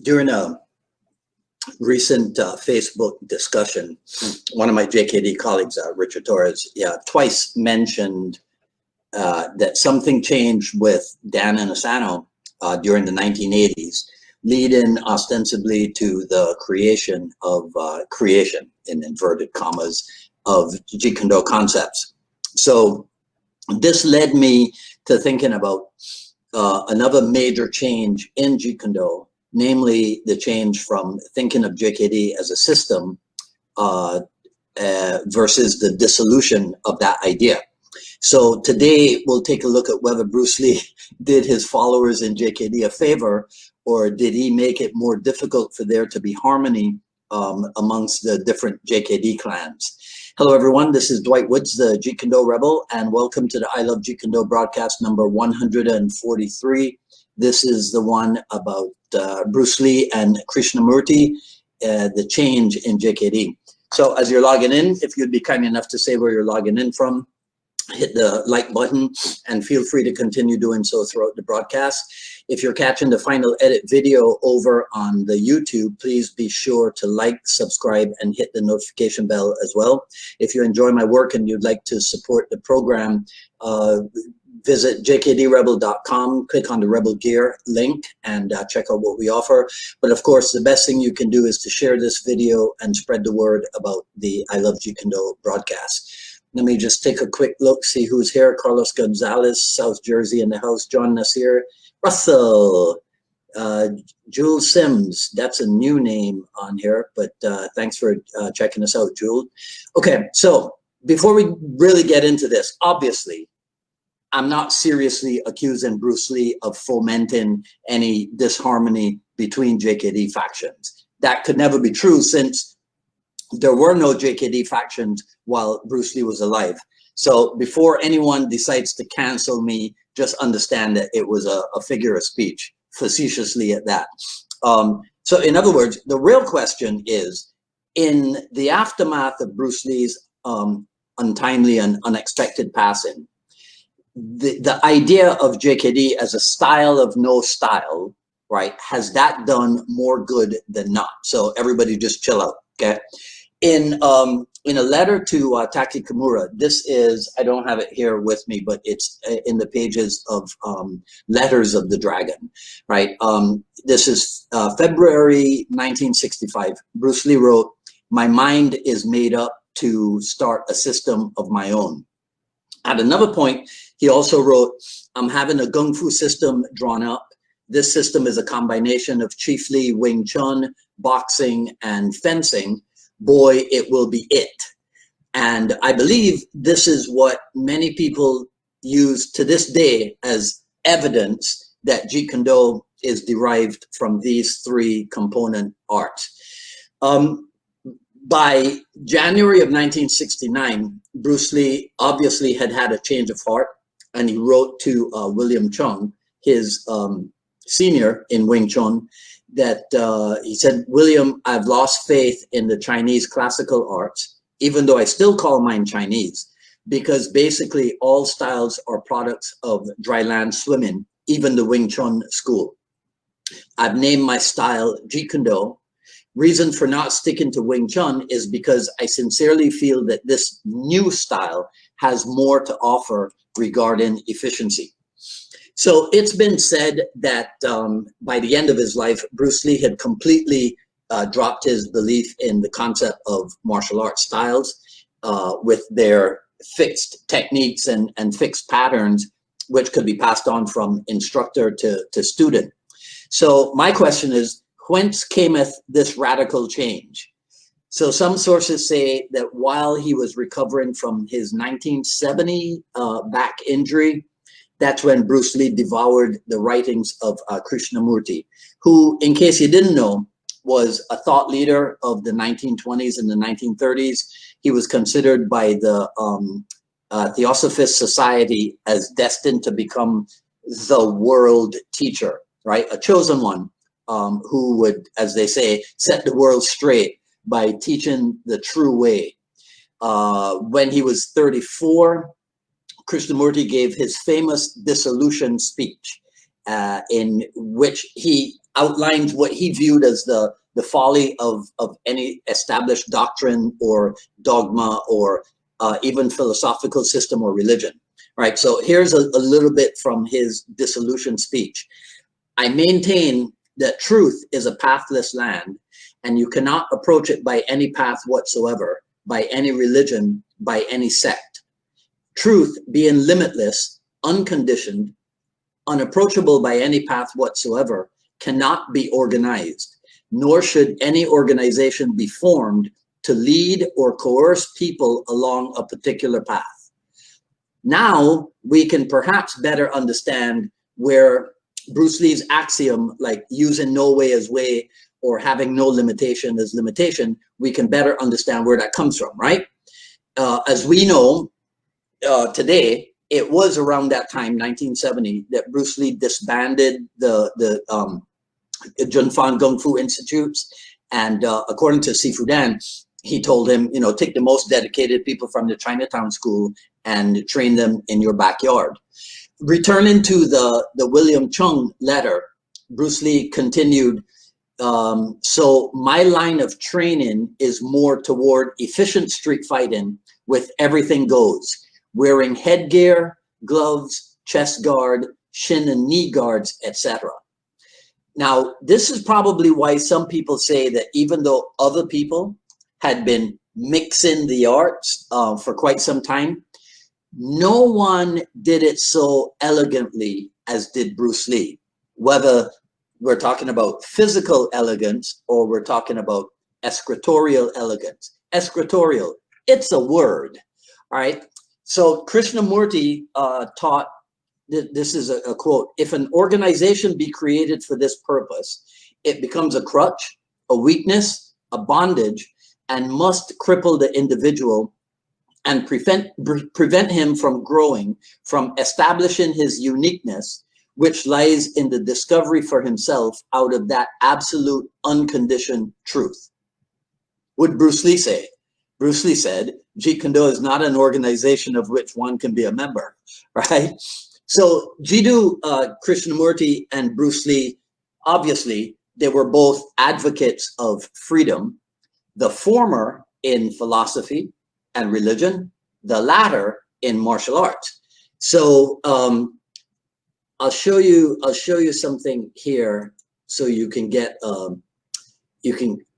During a recent Facebook discussion, one of my JKD colleagues, Richard Torres, twice mentioned that something changed with Dan and Asano during the 1980s, leading ostensibly to the creation of creation, in inverted commas, of Jeet Kune Do concepts. So this led me to thinking about another major change in Jeet Kune Do, namely the change from thinking of JKD as a system versus the dissolution of that idea. So today we'll take a look at whether Bruce Lee did his followers in JKD a favor, or did he make it more difficult for there to be harmony amongst the different JKD clans. Hello everyone, this is Dwight Woods, the Jeet Kune Do Rebel, and welcome to the I Love Jeet Kune Do broadcast number 143. This is the one about Bruce Lee and Krishnamurti, the change in JKD. So as you're logging in, if you'd be kind enough to say where you're logging in from, hit the like button and feel free to continue doing so throughout the broadcast. If you're catching the final edit video over on the YouTube, please be sure to like, subscribe, and hit the notification bell as well. If you enjoy my work and you'd like to support the program, visit jkdrebel.com, click on the Rebel Gear link, and check out what we offer. But of course, the best thing you can do is to share this video and spread the word about the I Love Jeet Kune Do broadcast. Let me just take a quick look, see who's here. Carlos Gonzalez, South Jersey in the house. John Nasir, Russell, Jules Sims. That's a new name on here, but thanks for checking us out, Jules. Okay, so before we really get into this, obviously, I'm not seriously accusing Bruce Lee of fomenting any disharmony between JKD factions. That could never be true, since there were no JKD factions while Bruce Lee was alive. So before anyone decides to cancel me, just understand that it was a figure of speech, facetiously at that. So in other words, the real question is, in the aftermath of Bruce Lee's untimely and unexpected passing, the idea of JKD as a style of no style, right, has that done more good than not? So everybody just chill out, okay? In a letter to Taki Kimura, this is, I don't have it here with me, but it's in the pages of Letters of the Dragon, right? This is February 1965. Bruce Lee wrote, "My mind is made up to start a system of my own." At another point, he also wrote, "I'm having a Kung Fu system drawn up. This system is a combination of chiefly Wing Chun, boxing, and fencing. Boy, it will be it." And I believe this is what many people use to this day as evidence that Jeet Kune Do is derived from these three component arts. By January of 1969, Bruce Lee obviously had had a change of heart, and he wrote to William Chung, his senior in Wing Chun, that he said, "William, I've lost faith in the Chinese classical arts, even though I still call mine Chinese, because basically all styles are products of dry land swimming, even the Wing Chun school. I've named my style Jeet Kune Do. Reason for not sticking to Wing Chun is because I sincerely feel that this new style has more to offer regarding efficiency." So it's been said that by the end of his life, Bruce Lee had completely dropped his belief in the concept of martial arts styles with their fixed techniques and fixed patterns, which could be passed on from instructor to student. So my question is, whence cameth this radical change? So some sources say that while he was recovering from his 1970 back injury, that's when Bruce Lee devoured the writings of Krishnamurti, who, in case you didn't know, was a thought leader of the 1920s and the 1930s. He was considered by the Theosophist Society as destined to become the world teacher, right? A chosen one who would, as they say, set the world straight by teaching the true way. When he was 34, Krishnamurti gave his famous dissolution speech, in which he outlines what he viewed as the folly of any established doctrine or dogma or even philosophical system or religion. Right, so here's a little bit from his dissolution speech. I maintain that truth is a pathless land, and you cannot approach it by any path whatsoever, by any religion, by any sect. Truth, being limitless, unconditioned, unapproachable by any path whatsoever, cannot be organized, nor should any organization be formed to lead or coerce people along a particular path. Now we can perhaps better understand where Bruce Lee's axiom, like using no way as way or having no limitation as limitation, we can better understand where that comes from, right? As we know today, it was around that time, 1970, that Bruce Lee disbanded the Junfan Kung Fu Institutes. And according to Sifu Dan, he told him, you know, take the most dedicated people from the Chinatown school and train them in your backyard. Returning to the William Chung letter, Bruce Lee continued, so my line of training is more toward efficient street fighting with everything goes, wearing headgear, gloves, chest guard, shin and knee guards, etc. Now, this is probably why some people say that even though other people had been mixing the arts for quite some time, no one did it so elegantly as did Bruce Lee. Whether we're talking about physical elegance or we're talking about escritorial elegance. Escritorial, it's a word, all right? So Krishnamurti taught, this is a quote, if an organization be created for this purpose, it becomes a crutch, a weakness, a bondage, and must cripple the individual and prevent him from growing, from establishing his uniqueness, which lies in the discovery for himself out of that absolute unconditioned truth. What did Bruce Lee say? Bruce Lee said, Jeet Kune Do is not an organization of which one can be a member, right? So Jiddu Krishnamurti and Bruce Lee, obviously, they were both advocates of freedom, the former in philosophy and religion, the latter in martial arts. So I'll show you something here so you can get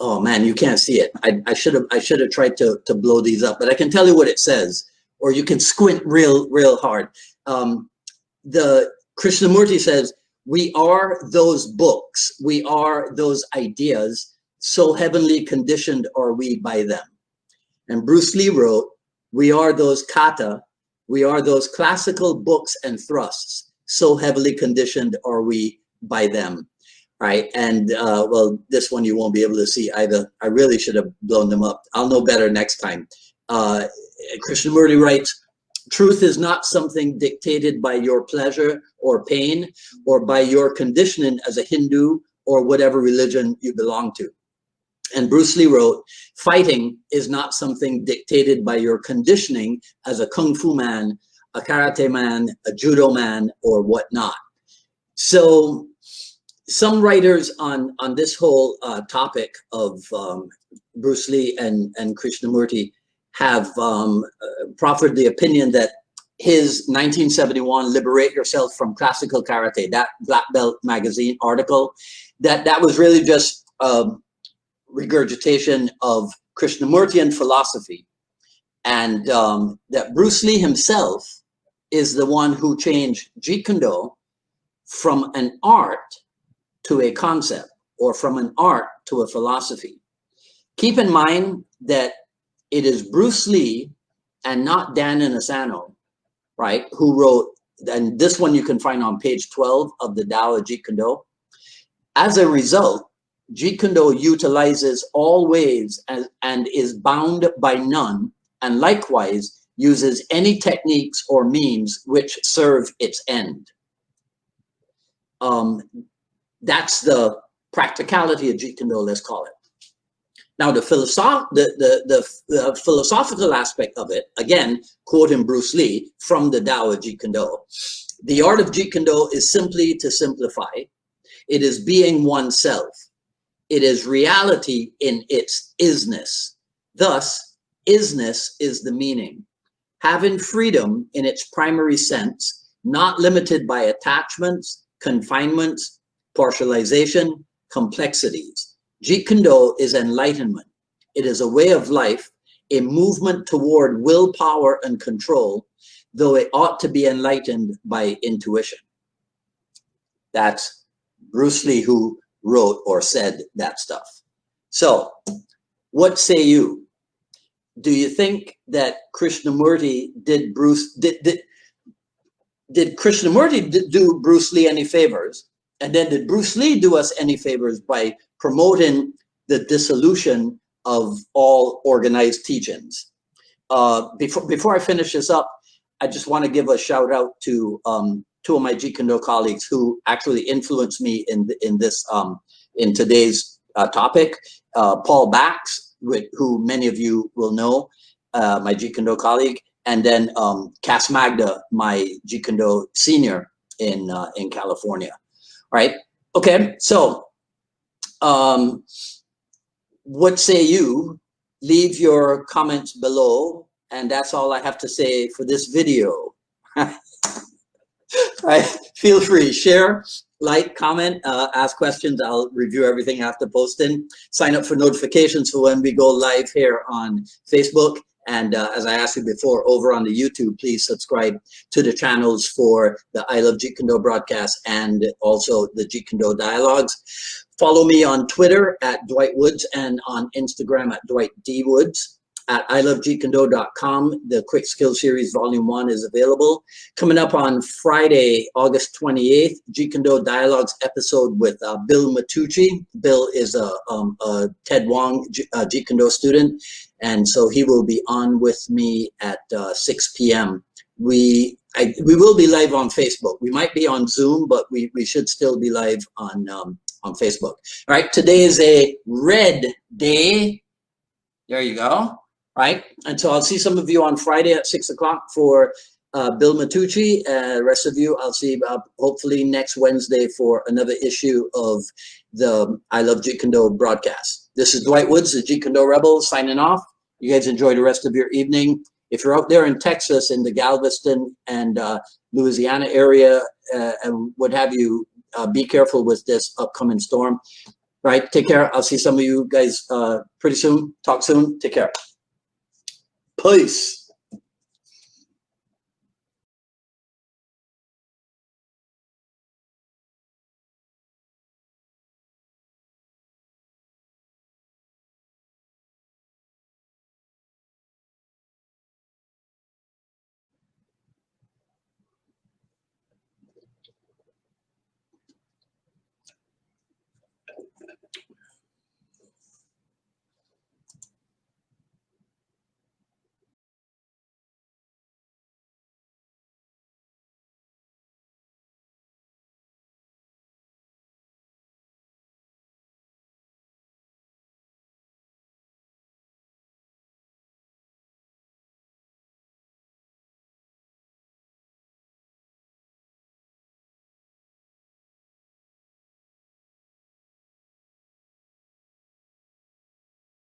oh man, you can't see it. I should have tried to blow these up, but I can tell you what it says, or you can squint real hard. The Krishnamurti says, we are those books, we are those ideas, so heavenly conditioned are we by them. And Bruce Lee wrote, we are those kata, we are those classical books and thrusts, so heavily conditioned are we by them, right? And well, this one you won't be able to see either. I really should have blown them up. I'll know better next time. Krishnamurti writes, truth is not something dictated by your pleasure or pain or by your conditioning as a Hindu or whatever religion you belong to. And Bruce Lee wrote, fighting is not something dictated by your conditioning as a kung fu man, a karate man, a judo man, or whatnot. So some writers on this whole topic of Bruce Lee and Krishnamurti have proffered the opinion that his 1971 Liberate Yourself from Classical Karate, that Black Belt magazine article, that was really just regurgitation of Krishnamurtian philosophy, and that Bruce Lee himself is the one who changed Jeet Kune Do from an art to a concept, or from an art to a philosophy. Keep in mind that it is Bruce Lee and not Dan Inosanto, right, who wrote, and this one you can find on page 12 of the Tao of Jeet Kune Do. As a result, Jeet Kune Do utilizes all ways and is bound by none, and likewise uses any techniques or means which serve its end. That's the practicality of Jeet Kune Do, let's call it. Now, the philosophical aspect of it, again, quoting Bruce Lee from the Tao of Jeet Kune Do, The art of Jeet Kune Do is simply to simplify. It is being oneself. It is reality in its isness. Thus, isness is the meaning. Having freedom in its primary sense, not limited by attachments, confinements, partialization, complexities. Jeet Kune Do is enlightenment. It is a way of life, a movement toward willpower and control, though it ought to be enlightened by intuition. That's Bruce Lee who wrote or said that stuff. So, what say you? Do you think that Krishnamurti did Krishnamurti do Bruce Lee any favors? And then did Bruce Lee do us any favors by promoting the dissolution of all organized teachings? Before I finish this up, I just want to give a shout out to two of my Jeet Kune Do colleagues who actually influenced me in this in today's topic. Paul Bax, who many of you will know, my Jeet Kune Do colleague, and then Cass Magda, my Jeet Kune Do senior in California. Right? Okay, so what say you? Leave your comments below, and that's all I have to say for this video. Right? Feel free, share, like, comment, ask questions. I'll review everything after posting. Sign up for notifications for when we go live here on Facebook. And as I asked you before, over on the YouTube, please subscribe to the channels for the I Love Jeet Kune Do broadcast and also the Jeet Kune Do dialogues. Follow me on Twitter at Dwight Woods and on Instagram at Dwight D. Woods. At ilovejeetkunዶ.com, the Quick Skill Series Volume 1 is available. Coming up on Friday, August 28th, Jeet Kune Do Dialogues episode with Bill Matucci. Bill is a Ted Wong Jeet Kune Do student, and so he will be on with me at 6 p.m. We will be live on Facebook. We might be on Zoom, but we should still be live on Facebook. All right, today is a red day. There you go. Right, and so I'll see some of you on Friday at 6 o'clock for Bill Matucci. The rest of you, I'll see hopefully next Wednesday for another issue of the I Love Jeet Kune Do broadcast. This is Dwight Woods, the Jeet Kune Do Rebel, signing off. You guys enjoy the rest of your evening. If you're out there in Texas, in the Galveston and Louisiana area, and what have you, be careful with this upcoming storm. Right, take care. I'll see some of you guys pretty soon. Talk soon. Take care. Peace.